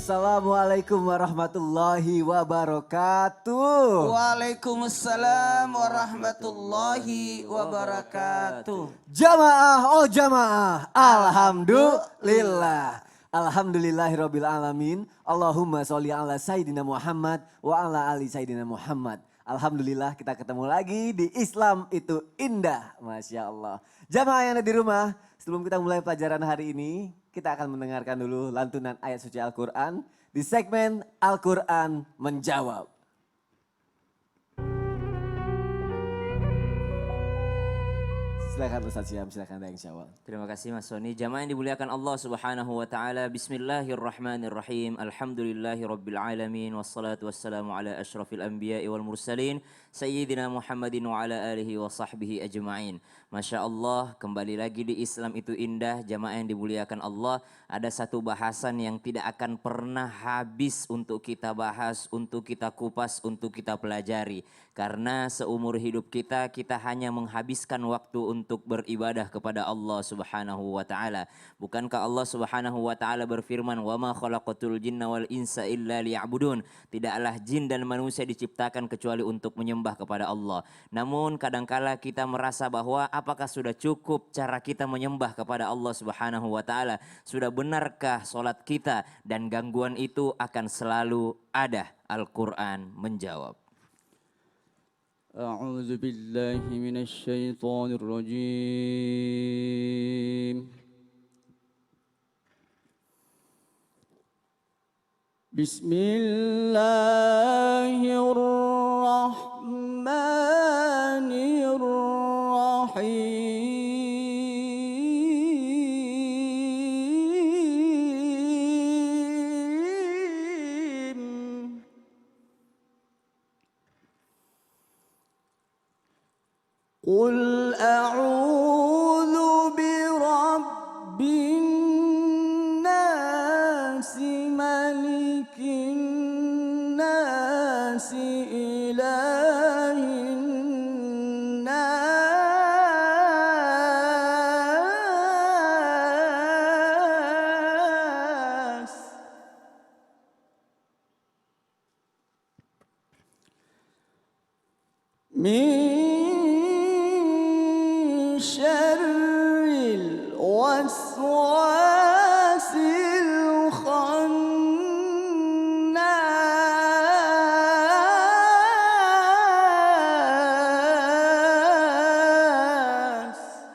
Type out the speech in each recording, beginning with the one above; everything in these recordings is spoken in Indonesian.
Assalamualaikum warahmatullahi wabarakatuh. Waalaikumsalam warahmatullahi wabarakatuh. Jamaah, oh jamaah, alhamdulillah. Alhamdulillahirabbil alamin. Allahumma sholli ala sayyidina Muhammad wa ala ali sayyidina Muhammad. Alhamdulillah kita ketemu lagi di Islam itu indah, Masya Allah. Jamaah yang ada di rumah, sebelum kita mulai pelajaran hari ini, kita akan mendengarkan dulu lantunan ayat suci Al-Quran di segmen Al-Quran Menjawab. Silakan Ustaz Syam, silakan Dayang Syawal. Terima kasih Mas Soni. Jamaah yang dimuliakan Allah Subhanahu wa taala. Bismillahirrahmanirrahim. Alhamdulillahirabbil alamin wassalatu wassalamu ala asyrafil anbiya'i wal mursalin sayyidina Muhammadin wa ala alihi wa sahbihi ajma'in. Masya Allah, kembali lagi di Islam itu indah. Jamaah yang dimuliakan Allah, ada satu bahasan yang tidak akan pernah habis untuk kita bahas, untuk kita kupas, untuk kita pelajari. Karena seumur hidup kita hanya menghabiskan waktu untuk beribadah kepada Allah Subhanahu wa taala. Bukankah Allah Subhanahu wa taala berfirman, "Wa ma khalaqatul jinna wal insa illa liya'budun." Tidaklah jin dan manusia diciptakan kecuali untuk menyembah kepada Allah. Namun kadangkala kita merasa bahwa apakah sudah cukup cara kita menyembah kepada Allah Subhanahu wa taala? Sudah benarkah salat kita? Dan gangguan itu akan selalu ada. Al-Qur'an menjawab. A'udzu billahi minasy syaithanir rajim. Bismillahirrahmanirrahim. Qul a'udzu birabbin nas, malikin nas, ilahin nas. Syarril waswasil khannas.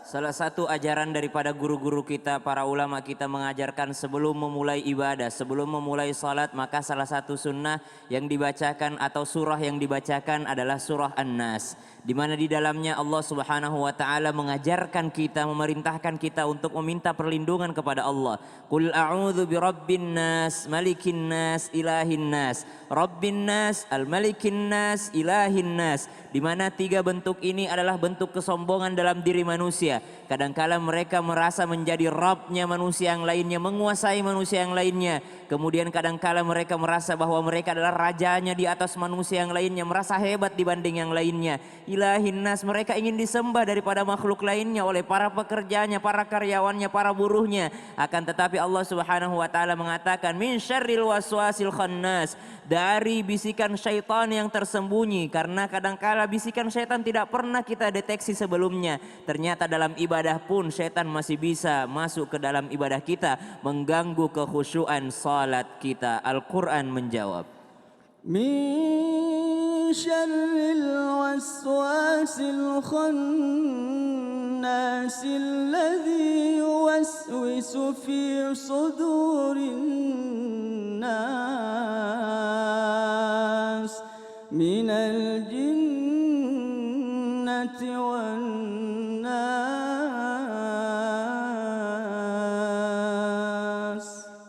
Salah satu ajaran daripada guru-guru kita, para ulama kita mengajarkan sebelum memulai ibadah, sebelum memulai salat, maka salah satu sunnah yang dibacakan atau surah yang dibacakan adalah surah An-Nas. Di mana di dalamnya Allah Subhanahu wa taala mengajarkan kita, memerintahkan kita untuk meminta perlindungan kepada Allah. Qul a'udzu birabbin nas, malikin nas, ilahin nas. Rabbin nas, al-malikin nas, ilahin nas. Di mana tiga bentuk ini adalah bentuk kesombongan dalam diri manusia. Kadangkala mereka merasa menjadi Rabbnya manusia yang lainnya, menguasai manusia yang lainnya. Kemudian kadangkala mereka merasa bahwa mereka adalah rajanya di atas manusia yang lainnya, merasa hebat dibanding yang lainnya. Ilahin nas, mereka ingin disembah daripada makhluk lainnya oleh para pekerjanya, para karyawannya, para buruhnya. Akan tetapi Allah Subhanahu wa taala mengatakan min syarril waswasil khannas, dari bisikan syaitan yang tersembunyi. Karena kadangkala bisikan syaitan tidak pernah kita deteksi sebelumnya. Ternyata dalam ibadah pun syaitan masih bisa masuk ke dalam ibadah kita, mengganggu kekhusyuan salat kita. Al-Qur'an menjawab. Min syarril waswasil khannas alladzi yuwaswisu fi sudurin nas minal jinnati wan nas.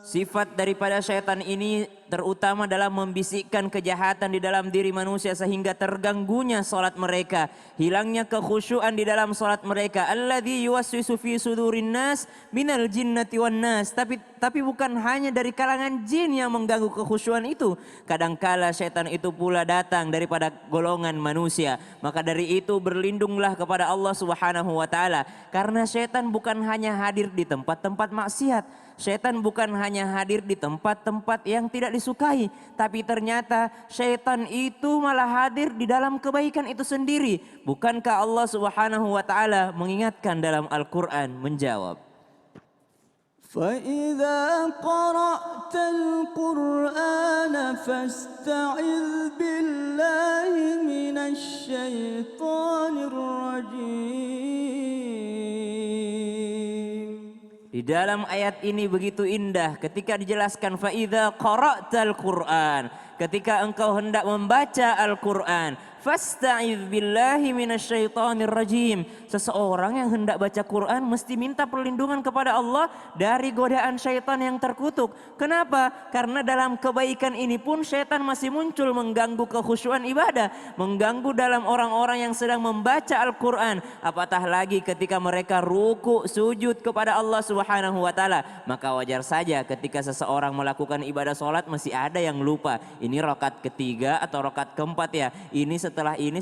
Sifat daripada syaitan ini terutama dalam membisikkan kejahatan di dalam diri manusia sehingga terganggunya salat mereka, hilangnya kekhusyuan di dalam salat mereka. Alladzi yuwaswisu fi sudurin nas minal jinnati wan nas. Tapi bukan hanya dari kalangan jin yang mengganggu kekhusyuan itu. Kadangkala setan itu pula datang daripada golongan manusia. Maka dari itu berlindunglah kepada Allah Subhanahu wa taala, karena setan bukan hanya hadir di tempat-tempat maksiat. Setan bukan hanya hadir di tempat-tempat yang tidak disukai, tapi ternyata setan itu malah hadir di dalam kebaikan itu sendiri. Bukankah Allah Subhanahu wa taala mengingatkan dalam Al-Qur'an menjawab, فإذا قرأت القرآن فاستعذ بالله من الشيطان الرجيم. Di dalam ayat ini begitu indah ketika dijelaskan faidza qara'tal Qur'an, ketika engkau hendak membaca Al-Qur'an, fasta'iz billahi minasyaitonir rajim. Seseorang yang hendak baca Quran mesti minta perlindungan kepada Allah dari godaan syaitan yang terkutuk. Kenapa? Karena dalam kebaikan ini pun syaitan masih muncul mengganggu kekhusyuan ibadah, mengganggu dalam orang-orang yang sedang membaca Al-Quran. Apatah lagi ketika mereka ruku sujud kepada Allah Subhanahu wa taala. Maka wajar saja ketika seseorang melakukan ibadah sholat masih ada yang lupa. Ini rakaat ketiga atau rakaat keempat ya.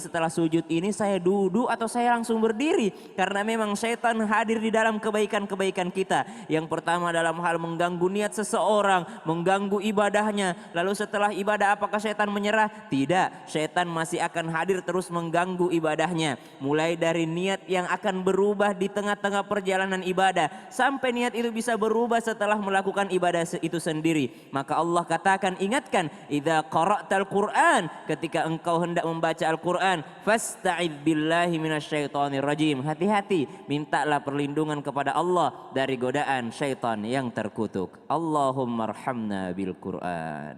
Setelah sujud ini saya duduk atau saya langsung berdiri. Karena memang syaitan hadir di dalam kebaikan-kebaikan kita. Yang pertama dalam hal mengganggu niat seseorang, mengganggu ibadahnya. Lalu setelah ibadah apakah syaitan menyerah? Tidak, syaitan masih akan hadir terus mengganggu ibadahnya. Mulai dari niat yang akan berubah di tengah-tengah perjalanan ibadah, sampai niat itu bisa berubah setelah melakukan ibadah itu sendiri. Maka Allah katakan, ingatkan, idza qara'tal Qur'an, ketika engkau hendak membaca Al-Quran, fasta'idz billahi minasyaitonir rajim. Hati-hati, mintalah perlindungan kepada Allah dari godaan syaitan yang terkutuk. Allahumma arhamna bil Quran.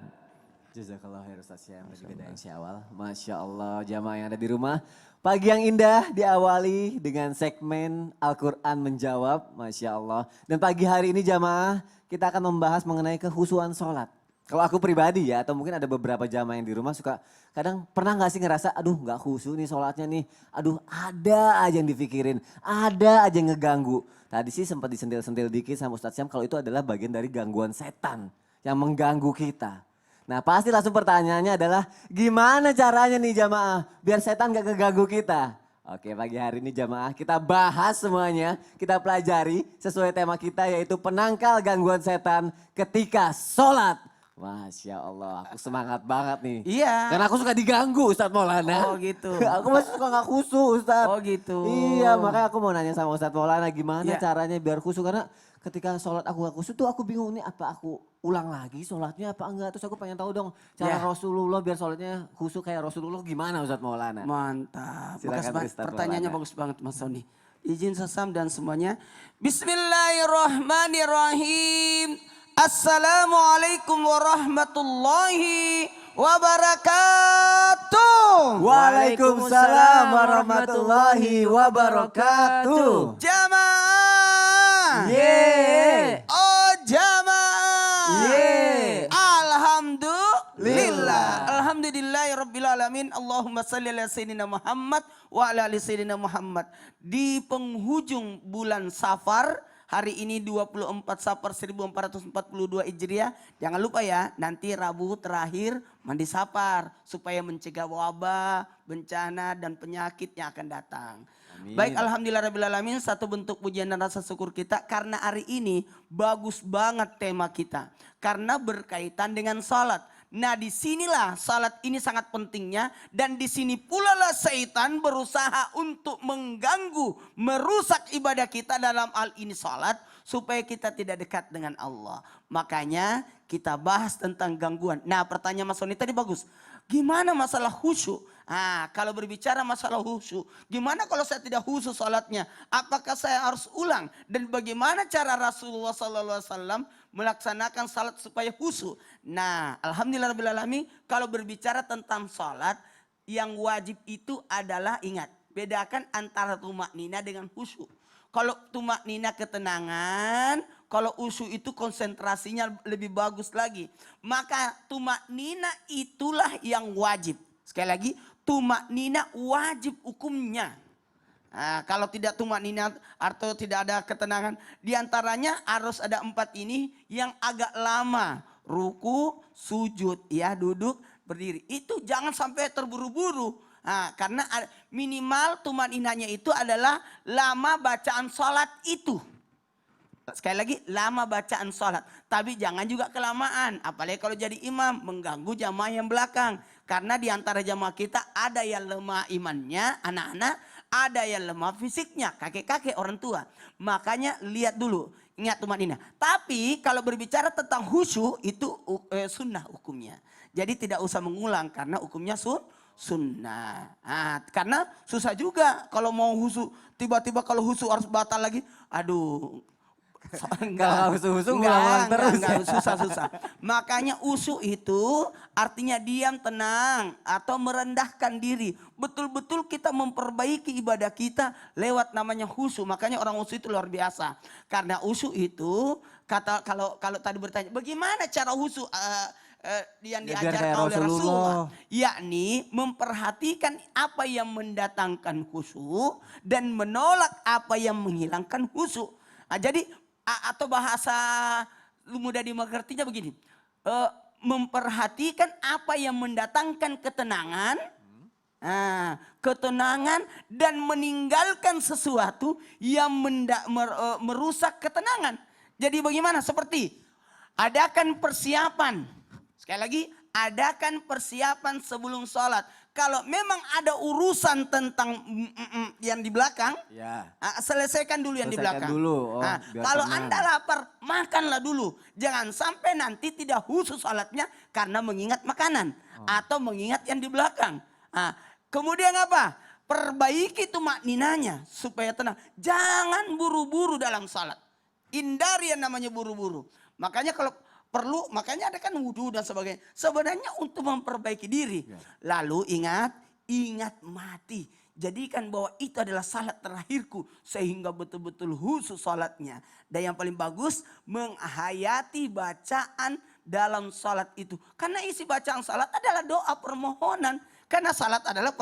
Jazakallah khair Ustaz Syam dan juga Daeng Syawal. Masya Allah, jamaah yang ada di rumah. Pagi yang indah diawali dengan segmen Al-Quran menjawab. Masya Allah. Dan pagi hari ini jamaah kita akan membahas mengenai kehusuan sholat. Kalau aku pribadi ya, atau mungkin ada beberapa jamaah yang di rumah suka kadang pernah gak sih ngerasa aduh gak khusyuk nih sholatnya nih. Aduh ada aja yang dipikirin, ada aja yang ngeganggu. Tadi sih sempat disentil-sentil dikit sama Ustadz Syam kalau itu adalah bagian dari gangguan setan yang mengganggu kita. Nah pasti langsung pertanyaannya adalah gimana caranya nih jamaah biar setan gak ngeganggu kita. Oke pagi hari ini jamaah kita bahas semuanya, kita pelajari sesuai tema kita yaitu penangkal gangguan setan ketika sholat. Masya Allah, aku semangat banget nih. Iya. Karena aku suka diganggu Ustadz Maulana. Oh gitu. Aku masih suka gak khusyuk Ustadz. Oh gitu. Iya makanya aku mau nanya sama Ustadz Maulana gimana Iya. caranya biar khusyuk. Karena ketika sholat aku gak khusyuk tuh aku bingung nih apa aku ulang lagi sholatnya apa enggak. Terus aku pengen tahu dong cara Iya. Rasulullah biar sholatnya khusyuk kayak Rasulullah gimana Ustadz Maulana. Mantap. Silakan, Bagus, Ustadz pertanyaannya Maulana. bagus banget Mas Sony. Izin sesam dan semuanya. Bismillahirrahmanirrahim. Assalamualaikum warahmatullahi wabarakatuh. Waalaikumsalam warahmatullahi wabarakatuh. Jamaah. Yeay. Oh jamaah. Yeay. Alhamdulillah. Alhamdulillahirabbil alamin. Allahumma shalli ala sayyidina Muhammad wa ala ali sayyidina Muhammad. Di penghujung bulan Safar, hari ini 24 Safar 1442 Hijriah. Jangan lupa ya, nanti Rabu terakhir mandi Safar supaya mencegah wabah, bencana dan penyakit yang akan datang. Amin. Baik, alhamdulillah alamin, satu bentuk pujian dan rasa syukur kita karena hari ini bagus banget tema kita. Karena berkaitan dengan salat. Nah disinilah salat ini sangat pentingnya dan di sini pula lah syaitan berusaha untuk mengganggu, merusak ibadah kita dalam hal ini salat supaya kita tidak dekat dengan Allah. Makanya kita bahas tentang gangguan. Nah pertanyaan Mas Sony tadi bagus. Gimana masalah khusyuk? Ah, kalau berbicara masalah khusyuk, gimana kalau saya tidak khusyuk salatnya? Apakah saya harus ulang? Dan bagaimana cara Rasulullah SAW melaksanakan salat supaya khusyuk? Nah, alhamdulillahirobbilalamin, kalau berbicara tentang salat, yang wajib itu adalah ingat, bedakan antara tumak nina dengan khusyuk. Kalau tumak nina ketenangan, kalau khusyuk itu konsentrasinya lebih bagus lagi. Maka tumaknina itulah yang wajib. Sekali lagi, tumaknina wajib hukumnya. Nah, kalau tidak tumaknina atau tidak ada ketenangan, diantaranya harus ada 4 ini yang agak lama. Ruku, sujud, ya duduk, berdiri. Itu jangan sampai terburu-buru. Nah, karena minimal tumakninanya itu adalah lama bacaan sholat itu. Sekali lagi, lama bacaan sholat. Tapi jangan juga kelamaan. Apalagi kalau jadi imam, mengganggu jamaah yang belakang. Karena di antara jamaah kita ada yang lemah imannya, anak-anak. Ada yang lemah fisiknya, kakek-kakek, orang tua. Makanya lihat dulu, ingat tumakninah. Tapi kalau berbicara tentang khusyuk, itu sunnah hukumnya. Jadi tidak usah mengulang, karena hukumnya sunnah. Nah, karena susah juga kalau mau khusyuk. Tiba-tiba kalau khusyuk harus batal lagi. Aduh. Kalau khusyuk ngulang terus. Enggak, susah-susah. Makanya khusyuk itu artinya diam, tenang, atau merendahkan diri. Betul-betul kita memperbaiki ibadah kita lewat namanya khusyuk. Makanya orang khusyuk itu luar biasa. Karena khusyuk itu kalau tadi bertanya bagaimana cara khusyuk yang Ya, biar diajarkan kayak oleh Rasulullah. Rasulullah, yakni memperhatikan apa yang mendatangkan khusyuk dan menolak apa yang menghilangkan khusyuk. Nah, jadi atau bahasa mudah dimengertinya begini, memperhatikan apa yang mendatangkan ketenangan, ketenangan dan meninggalkan sesuatu yang merusak ketenangan. Jadi bagaimana? Seperti adakan persiapan. Sekali lagi, adakan persiapan sebelum sholat. Kalau memang ada urusan tentang yang di belakang, Ya. selesaikan dulu yang di Selesaikan belakang. dulu, biar Kalau tenang. Anda lapar, makanlah dulu. Jangan sampai nanti tidak khusus sholatnya karena mengingat makanan. Atau mengingat yang di belakang. Kemudian apa? Perbaiki tumakninanya supaya tenang. Jangan buru-buru dalam sholat. Hindari yang namanya buru-buru. Makanya kalau perlu, makanya ada kan wudhu dan sebagainya. Sebenarnya untuk memperbaiki diri. Lalu ingat mati. Jadikan bahwa itu adalah salat terakhirku. Sehingga betul-betul khusus salatnya. Dan yang paling bagus, menghayati bacaan dalam salat itu. Karena isi bacaan salat adalah doa permohonan. Karena salat adalah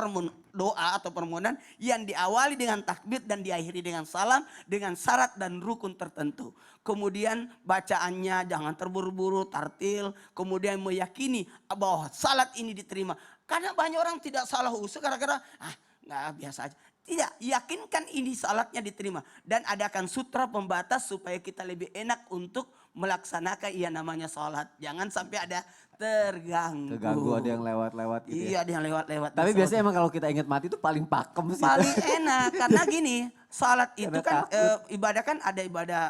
doa atau permohonan yang diawali dengan takbir dan diakhiri dengan salam dengan syarat dan rukun tertentu. Kemudian bacaannya jangan terburu-buru, tartil. Kemudian meyakini bahwa salat ini diterima. Karena banyak orang tidak salah usul gara-gara nggak biasa aja. Tidak, yakinkan ini salatnya diterima. Dan adakan sutra pembatas supaya kita lebih enak untuk melaksanakan namanya salat. Jangan sampai ada terganggu. Ada yang lewat-lewat gitu Iya, ya. ada yang lewat-lewat. Tapi biasanya emang kalau kita ingat mati itu paling pakem sih. paling enak karena gini, salat itu Karena kan takut. ibadah kan ada ibadah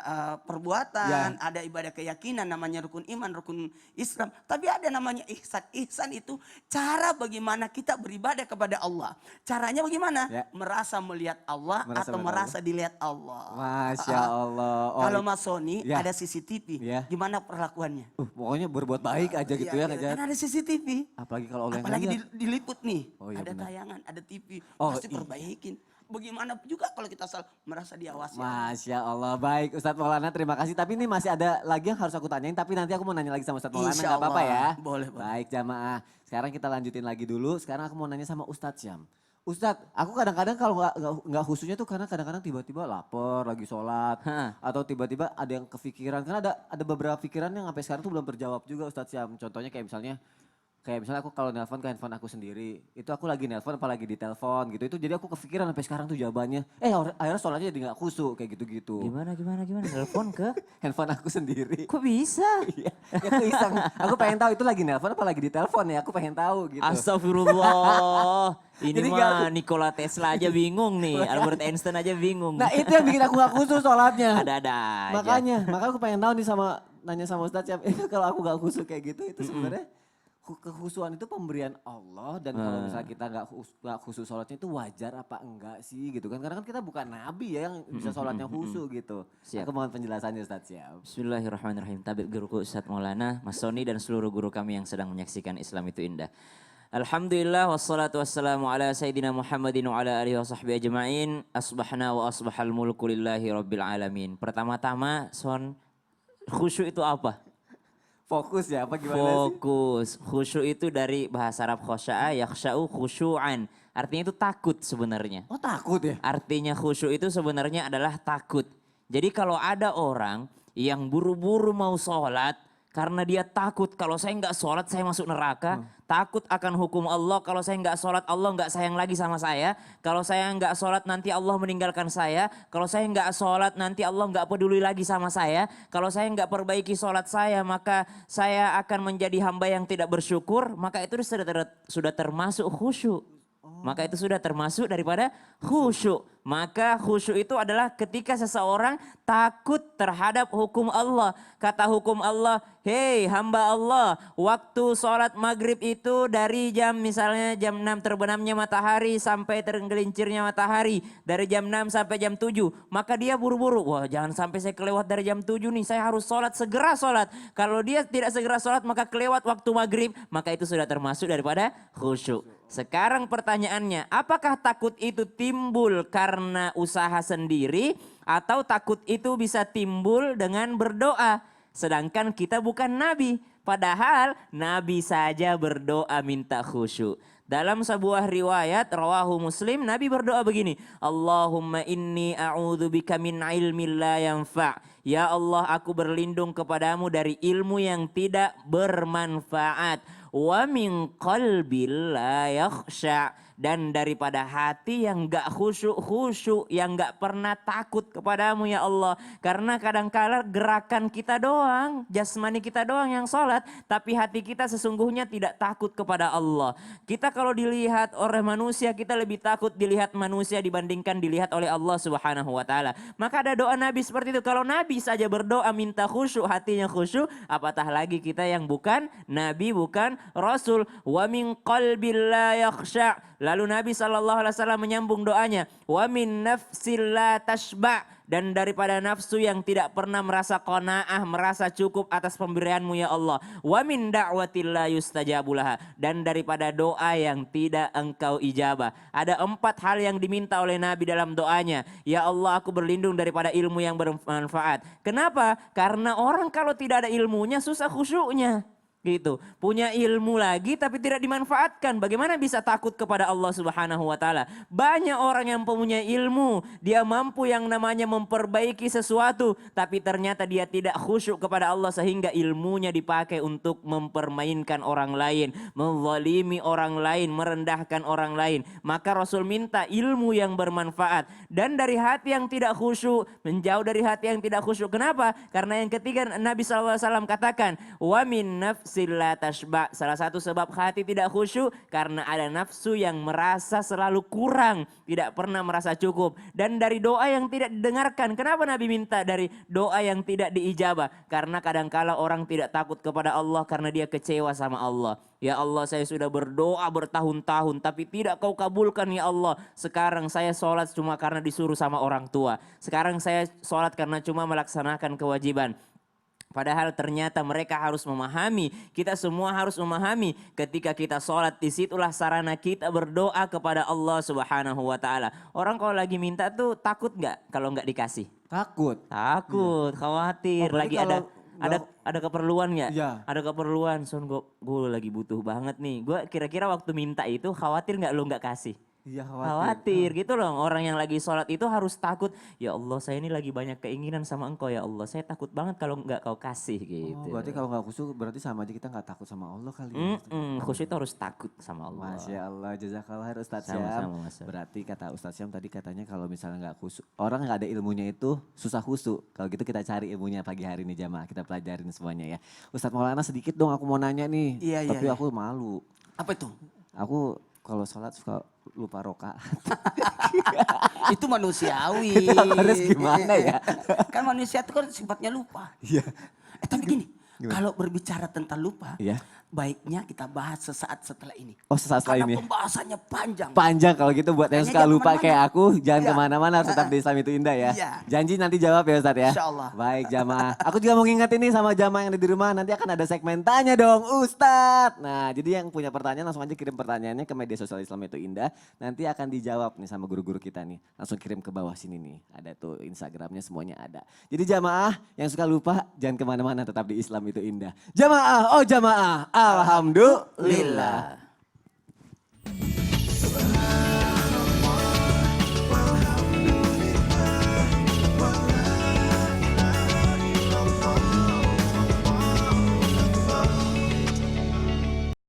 perbuatan, Ya. ada ibadah keyakinan namanya rukun iman, rukun Islam. Tapi ada namanya ihsan. Ihsan itu cara bagaimana kita beribadah kepada Allah. Caranya bagaimana? Ya. Merasa melihat Allah Merasa atau melihat merasa dilihat Allah. Masya Allah. Kalau Mas Sony Ya. ada CCTV, Ya. gimana perlakuannya? Pokoknya berbuat baik aja gitu ya. Kan ada CCTV. Apalagi kalau oleh Apalagi yang lihat. diliput nih, Oh, iya ada benar. tayangan, ada TV, Oh, pasti iya. perbaikin. Bagaimana juga kalau kita merasa diawasi. Masya Allah, baik Ustadz Maulana, terima kasih. Tapi ini masih ada lagi yang harus aku tanyain, tapi nanti aku mau nanya lagi sama Ustadz Maulana, Insya nggak apa-apa ya? Allah. Boleh. Baik jamaah, sekarang kita lanjutin lagi dulu. Sekarang aku mau nanya sama Ustadz Syam. Ustadz, aku kadang-kadang kalau nggak khususnya tuh karena kadang-kadang tiba-tiba lapar lagi sholat. Atau tiba-tiba ada yang kepikiran, karena ada beberapa pikiran yang sampai sekarang tuh belum terjawab juga Ustadz Syam. Contohnya kayak misalnya aku kalau nelpon ke handphone aku sendiri, itu aku lagi nelpon apalagi di telepon gitu. Itu jadi aku kepikiran sampai sekarang tuh jawabannya. Akhirnya sholatnya jadi nggak khusyuk kayak gitu-gitu. Gimana? Telepon ke? Handphone aku sendiri. Kok bisa? Iya, aku iseng. Aku pengen tahu itu lagi nelpon apa lagi di telepon ya. Aku pengen tahu gitu. Astagfirullah. Ini Jadi mah Nikola Tesla aja bingung nih. Makanya. Albert Einstein aja bingung. Nah itu yang bikin aku gak khusus sholatnya. Ada-ada aja. Makanya aku pengen tahu nih nanya sama Ustadz Syam. Itu kalau aku gak khusus kayak gitu, itu sebenarnya kekhusuan itu pemberian Allah. Dan kalau misalnya kita gak khusus sholatnya itu wajar apa enggak sih gitu kan. Karena kan kita bukan nabi ya yang bisa sholatnya khusus gitu. Siap. Aku mohon penjelasannya Ustadz Syam. Bismillahirrahmanirrahim. Tabib guruku Ustadz Maulana, Mas Sony dan seluruh guru kami yang sedang menyaksikan Islam itu indah. Alhamdulillah wassalatu wassalamu ala sayyidina Muhammadin wa ala alihi wa sahbihi ajma'in. Asbahna wa asbahal mulku lillahi rabbil alamin. Pertama-tama Son, Khusyuk itu apa? Fokus ya apa gimana sih? Fokus. Khusyuk itu dari bahasa Arab khosya'a yakhsya'u khusyu'an. Artinya itu takut sebenarnya. Oh takut ya? Artinya khusyuk itu sebenarnya adalah takut. Jadi kalau ada orang yang buru-buru mau sholat karena dia takut kalau saya nggak sholat saya masuk neraka. Takut akan hukum Allah, kalau saya nggak sholat Allah nggak sayang lagi sama saya. Kalau saya nggak sholat nanti Allah meninggalkan saya. Kalau saya nggak sholat nanti Allah nggak peduli lagi sama saya. Kalau saya nggak perbaiki sholat saya maka saya akan menjadi hamba yang tidak bersyukur. Maka itu sudah termasuk khusyuk. Maka itu sudah termasuk daripada khusyuk. Maka khusyuk itu adalah ketika seseorang takut terhadap hukum Allah. Kata hukum Allah, hei hamba Allah, waktu sholat maghrib itu dari jam misalnya jam 6 terbenamnya matahari sampai tergelincirnya matahari. Dari jam 6 sampai jam 7. Maka dia buru-buru, wah jangan sampai saya kelewat dari jam 7 nih, saya harus sholat, segera sholat. Kalau dia tidak segera sholat maka kelewat waktu maghrib, maka itu sudah termasuk daripada khusyuk. Sekarang pertanyaannya, apakah takut itu timbul karena usaha sendiri atau takut itu bisa timbul dengan berdoa? Sedangkan kita bukan nabi, padahal nabi saja berdoa minta khusyuk. Dalam sebuah riwayat rawahu Muslim, Nabi berdoa begini, Allahumma inni a'udzubika min ilmin la yanfa'. Ya Allah, aku berlindung kepadamu dari ilmu yang tidak bermanfaat. Wa min qalbil la yakhsha', dan daripada hati yang gak khusyuk, yang gak pernah takut kepadamu ya Allah. Karena kadangkala gerakan kita doang, jasmani kita doang yang sholat, tapi hati kita sesungguhnya tidak takut kepada Allah. Kita kalau dilihat oleh manusia, kita lebih takut dilihat manusia dibandingkan dilihat oleh Allah Subhanahu wa taala. Maka ada doa Nabi seperti itu. Kalau Nabi saja berdoa minta khusyuk, hatinya khusyuk, apatah lagi kita yang bukan Nabi, bukan Rasul. Wa min qalbil la yakhsha'. Lalu Nabi SAW menyambung doanya, wa min nafsil la tashba', dan daripada nafsu yang tidak pernah merasa qanaah, merasa cukup atas pemberianmu ya Allah. Wa min da'watil la yustajabu laha, dan daripada doa yang tidak engkau ijabah. Ada 4 hal yang diminta oleh Nabi dalam doanya. Ya Allah, aku berlindung daripada ilmu yang bermanfaat. Kenapa? Karena orang kalau tidak ada ilmunya susah khusyuknya. Gitu. Punya ilmu lagi tapi tidak dimanfaatkan. Bagaimana bisa takut kepada Allah Subhanahu wa taala? Banyak orang yang punya ilmu, dia mampu yang namanya memperbaiki sesuatu, tapi ternyata dia tidak khusyuk kepada Allah sehingga ilmunya dipakai untuk mempermainkan orang lain, menzalimi orang lain, merendahkan orang lain. Maka Rasul minta ilmu yang bermanfaat dan dari hati yang tidak khusyuk, menjauh dari hati yang tidak khusyuk. Kenapa? Karena yang ketiga Nabi SAW katakan, wa min nafs sila tashba'. Salah satu sebab hati tidak khusyuk karena ada nafsu yang merasa selalu kurang, tidak pernah merasa cukup. Dan dari doa yang tidak didengarkan. Kenapa Nabi minta dari doa yang tidak diijabah? Karena kadangkala orang tidak takut kepada Allah karena dia kecewa sama Allah. Ya Allah, saya sudah berdoa bertahun-tahun tapi tidak kau kabulkan ya Allah. Sekarang saya sholat cuma karena disuruh sama orang tua. Sekarang saya sholat karena cuma melaksanakan kewajiban. Padahal ternyata mereka harus memahami, kita semua harus memahami ketika kita sholat, disitulah sarana kita berdoa kepada Allah Subhanahu wa taala. Orang kalau lagi minta tuh takut nggak kalau nggak dikasih? Takut. Takut, khawatir. Apalagi Lagi ada keperluan nggak? Iya. Ada keperluan, Son, gue lagi butuh banget nih. Gue kira-kira waktu minta itu khawatir nggak lo nggak kasih? Iya Khawatir gitu loh. Orang yang lagi sholat itu harus takut. Ya Allah, saya ini lagi banyak keinginan sama engkau ya Allah. Saya takut banget kalau nggak kau kasih gitu. Berarti kalau nggak khusyuk berarti sama aja kita nggak takut sama Allah kali ya. Khusyuk itu harus takut sama Allah. Masya Allah, jazakallah khair Ustadz Syam. Sama-sama, Mas. Berarti kata Ustadz Syam tadi katanya kalau misalnya nggak khusyuk, orang nggak ada ilmunya itu susah khusyuk. Kalau gitu kita cari ilmunya pagi hari ini jamaah, kita pelajarin semuanya ya. Ustadz Maulana sedikit dong aku mau nanya nih, Iya, tapi iya. aku malu. Apa itu? Aku kalau sholat suka lupa rokaat. Itu manusiawi. Itu harus gimana ya? Kan manusia itu kan sifatnya lupa. Iya. Tapi gini, Kalau berbicara tentang lupa, Iya. baiknya kita bahas sesaat setelah ini. Oh sesaat setelah Karena ini. pembahasannya panjang. Panjang kalau gitu buat yang Makanya suka jangan lupa kayak kemana-mana. aku, jangan Iya. kemana-mana, harus tetap di Islam itu indah ya. Iya. Janji nanti jawab ya Ustadz ya. Insya Allah. Baik jamaah. Aku juga mau ngingetin nih sama jamaah yang ada di rumah, nanti akan ada segmen tanya dong Ustadz. Nah jadi yang punya pertanyaan langsung aja kirim pertanyaannya ke media sosial Islam itu indah. Nanti akan dijawab nih sama guru-guru kita nih. Langsung kirim ke bawah sini nih. Ada tuh Instagramnya semuanya ada. Jadi jamaah yang suka lupa jangan kemana-mana, tetap di Islam itu indah. Jamaah, oh jamaah, alhamdulillah.